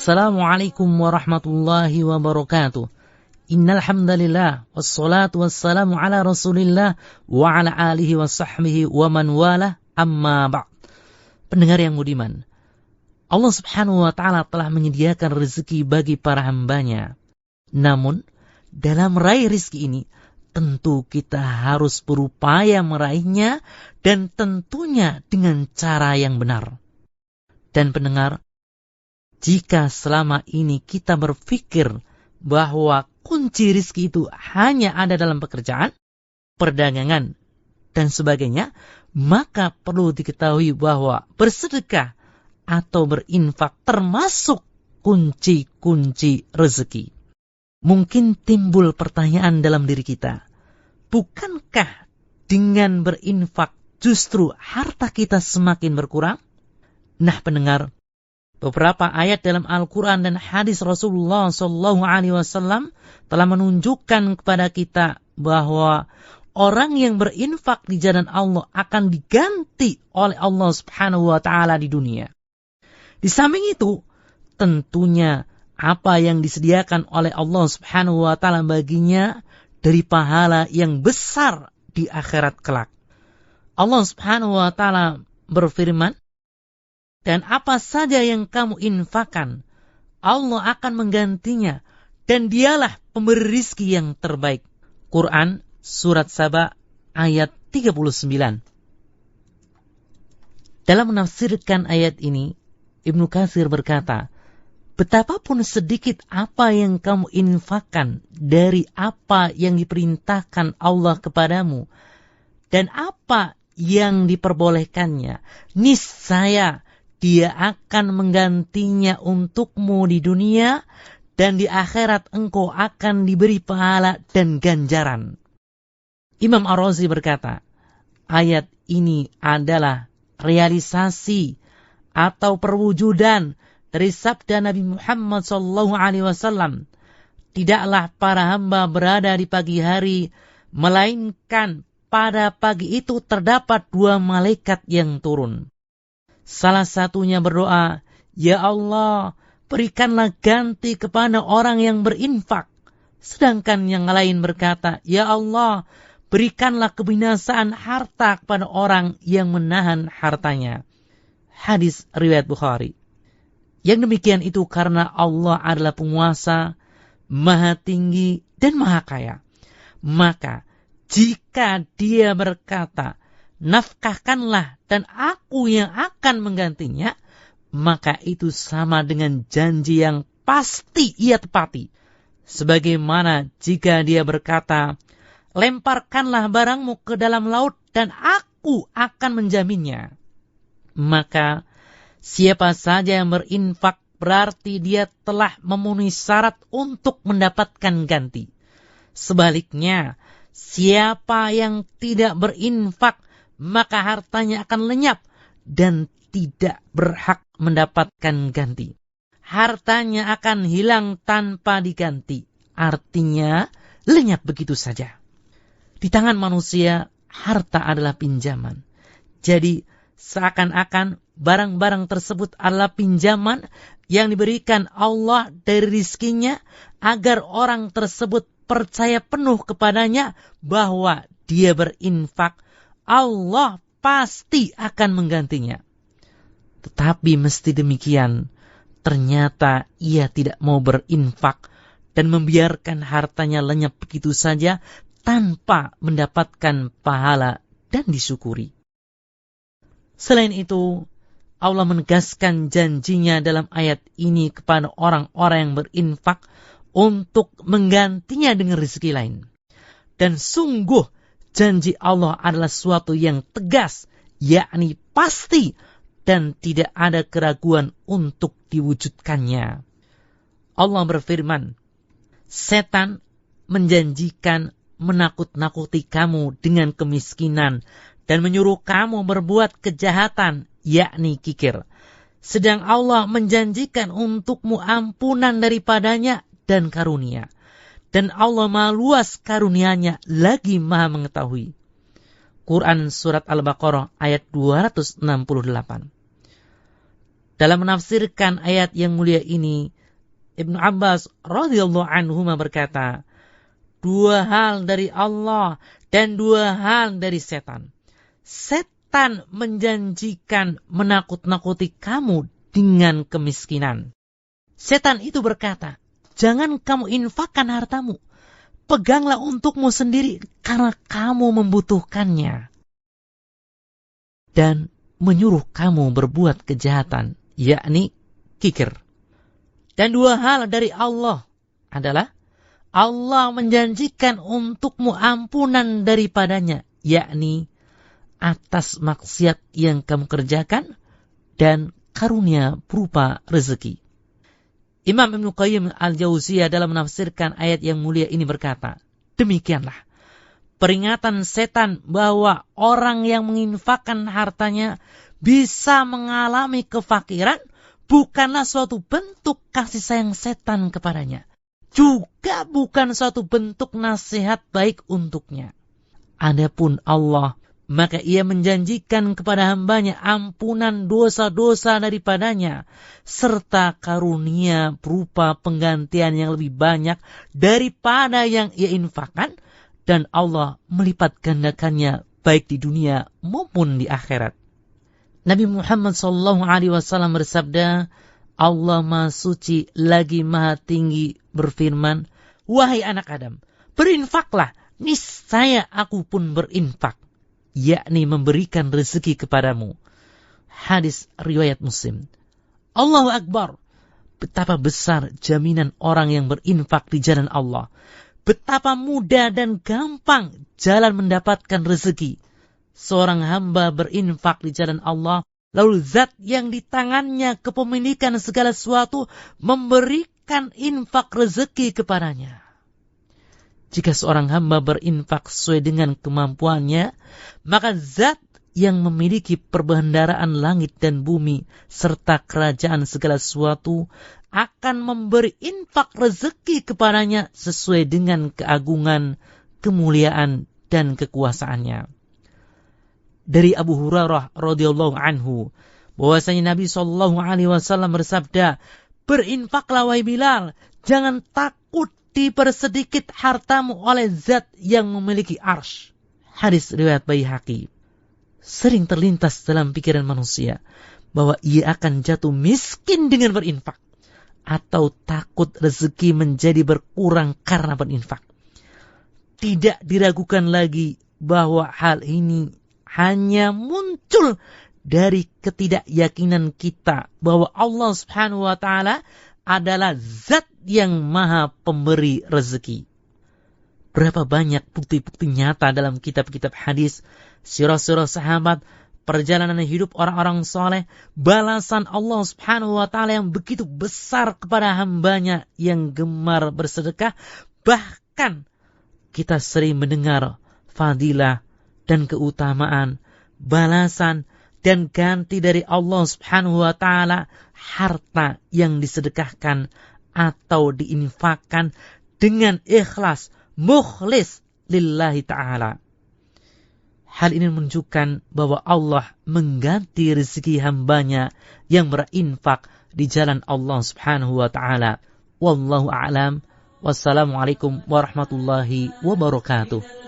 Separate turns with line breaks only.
Assalamualaikum warahmatullahi wabarakatuh. Innal hamdalillah wassalatu wassalamu ala Rasulillah wa ala alihi wa sahbihi wa man wala amma ba'd. Pendengar yang budiman, Allah Subhanahu wa taala telah menyediakan rezeki bagi para hambanya. Namun, dalam meraih rezeki ini tentu kita harus berupaya meraihnya dan tentunya dengan cara yang benar. Dan pendengar, jika selama ini kita berpikir bahwa kunci rezeki itu hanya ada dalam pekerjaan, perdagangan, dan sebagainya, maka perlu diketahui bahwa bersedekah atau berinfak termasuk kunci-kunci rezeki. Mungkin timbul pertanyaan dalam diri kita, bukankah dengan berinfak justru harta kita semakin berkurang? Nah pendengar, beberapa ayat dalam Al-Quran dan hadis Rasulullah SAW telah menunjukkan kepada kita bahwa orang yang berinfak di jalan Allah akan diganti oleh Allah Subhanahu wa taala di dunia. Di samping itu, tentunya apa yang disediakan oleh Allah Subhanahu wa taala baginya dari pahala yang besar di akhirat kelak. Allah Subhanahu wa taala berfirman, dan apa saja yang kamu infakkan, Allah akan menggantinya, dan dialah pemberi rizki yang terbaik. Quran Surat Saba ayat 39. Dalam menafsirkan ayat ini, Ibnu Katsir berkata, betapapun sedikit apa yang kamu infakkan dari apa yang diperintahkan Allah kepadamu, dan apa yang diperbolehkannya, niscaya Dia akan menggantinya untukmu di dunia, dan di akhirat engkau akan diberi pahala dan ganjaran. Imam Ar-Razi berkata, ayat ini adalah realisasi atau perwujudan dari sabda Nabi Muhammad SAW. Tidaklah para hamba berada di pagi hari, melainkan pada pagi itu terdapat 2 malaikat yang turun. Salah satunya berdoa, ya Allah, berikanlah ganti kepada orang yang berinfak. Sedangkan yang lain berkata, ya Allah, berikanlah kebinasaan harta kepada orang yang menahan hartanya. Hadis riwayat Bukhari. Yang demikian itu karena Allah adalah penguasa, maha tinggi dan maha kaya. Maka jika Dia berkata, nafkahkanlah dan aku yang akan menggantinya, maka itu sama dengan janji yang pasti Ia tepati. Sebagaimana jika Dia berkata, lemparkanlah barangmu ke dalam laut dan aku akan menjaminnya. Maka siapa saja yang berinfak berarti dia telah memenuhi syarat untuk mendapatkan ganti. Sebaliknya, siapa yang tidak berinfak maka hartanya akan lenyap dan tidak berhak mendapatkan ganti. Hartanya akan hilang tanpa diganti. Artinya lenyap begitu saja. Di tangan manusia, harta adalah pinjaman. Jadi seakan-akan barang-barang tersebut adalah pinjaman yang diberikan Allah dari rizkinya agar orang tersebut percaya penuh kepadanya bahwa dia berinfak, Allah pasti akan menggantinya. Tetapi mesti demikian, ternyata ia tidak mau berinfak dan membiarkan hartanya lenyap begitu saja tanpa mendapatkan pahala dan disyukuri. Selain itu, Allah menegaskan janjinya dalam ayat ini kepada orang-orang yang berinfak untuk menggantinya dengan rezeki lain. Dan sungguh janji Allah adalah suatu yang tegas, yakni pasti dan tidak ada keraguan untuk diwujudkannya. Allah berfirman, setan menjanjikan menakut-nakuti kamu dengan kemiskinan dan menyuruh kamu berbuat kejahatan, yakni kikir. Sedang Allah menjanjikan untukmu ampunan daripadanya dan karunia. Dan Allah maha luas karunia-Nya, lagi maha mengetahui. Quran Surat Al-Baqarah ayat 268. Dalam menafsirkan ayat yang mulia ini, Ibnu Abbas radhiyallahu anhu berkata, 2 hal dari Allah dan 2 hal dari setan. Setan menjanjikan menakut-nakuti kamu dengan kemiskinan. Setan itu berkata, jangan kamu infakkan hartamu. Peganglah untukmu sendiri karena kamu membutuhkannya. Dan menyuruh kamu berbuat kejahatan, yakni kikir. Dan 2 hal dari Allah adalah Allah menjanjikan untukmu ampunan daripadanya, yakni atas maksiat yang kamu kerjakan dan karunia berupa rezeki. Imam Ibnu Qayyim Al-Jauziyah dalam menafsirkan ayat yang mulia ini berkata, demikianlah peringatan setan bahwa orang yang menginfakkan hartanya bisa mengalami kefakiran bukanlah suatu bentuk kasih sayang setan kepadanya, juga bukan suatu bentuk nasihat baik untuknya. Adapun Allah, maka ia menjanjikan kepada hambanya ampunan dosa-dosa daripadanya, serta karunia berupa penggantian yang lebih banyak daripada yang ia infakkan, dan Allah melipat gandakannya baik di dunia maupun di akhirat. Nabi Muhammad SAW bersabda, Allah Maha Suci lagi Maha Tinggi berfirman, wahai anak Adam, berinfaklah, niscaya aku pun berinfak, yakni memberikan rezeki kepadamu. Hadis riwayat Muslim. Allahu Akbar. Betapa besar jaminan orang yang berinfak di jalan Allah. Betapa mudah dan gampang jalan mendapatkan rezeki. Seorang hamba berinfak di jalan Allah, lalu zat yang di tangannya kepemilikan segala sesuatu memberikan infak rezeki kepadanya. Jika seorang hamba berinfak sesuai dengan kemampuannya, maka zat yang memiliki perbendaharaan langit dan bumi serta kerajaan segala sesuatu akan memberi infak rezeki kepadanya sesuai dengan keagungan, kemuliaan, dan kekuasaannya. Dari Abu Hurairah radhiyallahu anhu, bahwasanya Nabi SAW bersabda, berinfaklah wahai Bilal, jangan takut dipersedikit hartamu oleh zat yang memiliki arsy. Hadis riwayat Baihaqi. Sering terlintas dalam pikiran manusia bahwa ia akan jatuh miskin dengan berinfak, atau takut rezeki menjadi berkurang karena berinfak. Tidak diragukan lagi bahwa hal ini hanya muncul dari ketidakyakinan kita bahwa Allah Subhanahu wa Ta'ala adalah zat yang maha pemberi rezeki. Berapa banyak bukti-bukti nyata dalam kitab-kitab hadis, sirah-sirah sahabat, perjalanan hidup orang-orang soleh, balasan Allah Subhanahu wa Ta'ala yang begitu besar kepada hambanya yang gemar bersedekah. Bahkan kita sering mendengar fadilah dan keutamaan, balasan dan ganti dari Allah Subhanahu wa Ta'ala harta yang disedekahkan atau diinfakkan dengan ikhlas, mukhlis lillahi ta'ala. Hal ini menunjukkan bahwa Allah mengganti rezeki hambanya yang berinfak di jalan Allah Subhanahu wa Ta'ala. Wallahu a'lam. Wassalamualaikum warahmatullahi wabarakatuh.